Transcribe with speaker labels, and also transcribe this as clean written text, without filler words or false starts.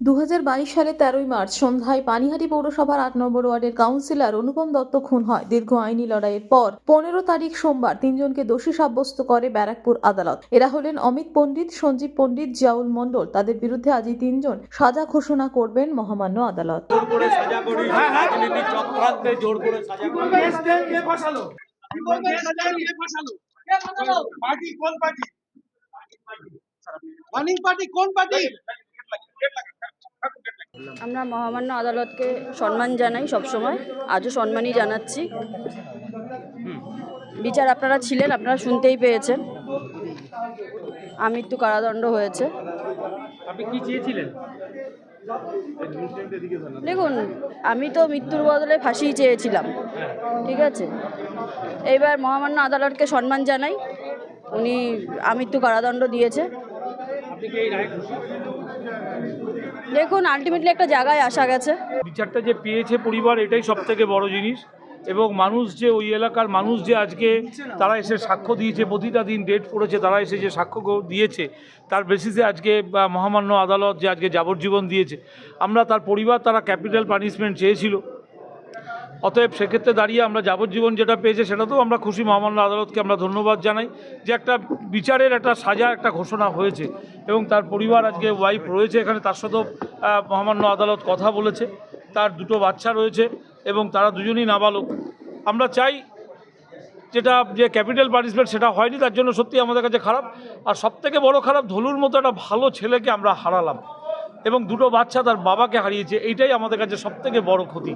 Speaker 1: 2022 সালে 13ই মার্চ সন্ধ্যায় পানিহাটি পৌরসভার 8 নম্বর ওয়ার্ডের কাউন্সিলর অনুপম দত্ত খুন হয়। দীর্ঘ আইনি লড়াইয়ের পর 15 তারিখ সোমবার তিনজনকে দোষী সাব্যস্ত করে ব্যারাকপুর আদালত। এরা হলেন অমিত পণ্ডিত, সঞ্জীব পণ্ডিত, জিয়াউল মণ্ডল। তাদের বিরুদ্ধে আজ এই তিনজন সাজা ঘোষণা করবেন মহামান্য আদালত।
Speaker 2: আমরা মহামান্য আদালতকে সম্মান জানাই, সবসময় আজও সম্মানই জানাচ্ছি। বিচার আপনারা ছিলেন, আপনারা শুনতেই পেয়েছেন। আমৃত্যু কারাদণ্ড হয়েছে।
Speaker 3: আপনি কি চেয়েছিলেন?
Speaker 2: দেখুন, আমি তো মৃত্যুর বদলে ফাঁসি চেয়েছিলাম, ঠিক আছে। এইবার মহামান্য আদালতকে সম্মান জানাই, উনি আমৃত্যু কারাদণ্ড দিয়েছে।
Speaker 3: আপনি কি এই রায় খুশি?
Speaker 2: দেখুন, আলটিমেটলি একটা জায়গায় আসা গেছে।
Speaker 3: বিচারটা যে পেয়েছে পরিবার, এটাই সবথেকে বড় জিনিস। এবং মানুষ যে ওই এলাকার মানুষ যে আজকে তারা এসে সাক্ষ্য দিয়েছে, প্রতিটা দিন ডেট পড়েছে, তারা এসে যে সাক্ষ্য দিয়েছে, তার বেসিসে আজকে মহামান্য আদালত যে আজকে যাবজ্জীবন দিয়েছে। আমরা তার পরিবার, তারা ক্যাপিটাল পানিশমেন্ট চেয়েছিল, অতএব সেক্ষেত্রে দাঁড়িয়ে আমরা যাবজ্জীবন যেটা পেয়েছে সেটাতেও আমরা খুশি। মহামান্য আদালতকে আমরা ধন্যবাদ জানাই যে একটা বিচারের একটা সাজা, একটা ঘোষণা হয়েছে। এবং তার পরিবার, আজকে ওয়াইফ রয়েছে এখানে, তার সাথেও মহামান্য আদালত কথা বলেছে। তার দুটো বাচ্চা রয়েছে এবং তারা দুজনই নাবালক। আমরা চাই যেটা যে ক্যাপিটাল পানিশমেন্ট সেটা হয়নি, তার জন্য সত্যি আমাদের কাছে খারাপ। আর সবথেকে বড় খারাপ, ধলুর মতো একটা ভালো ছেলেকে আমরা হারালাম এবং দুটো বাচ্চা তার বাবাকে হারিয়েছে। এইটাই আমাদের কাছে সবথেকে বড় ক্ষতি।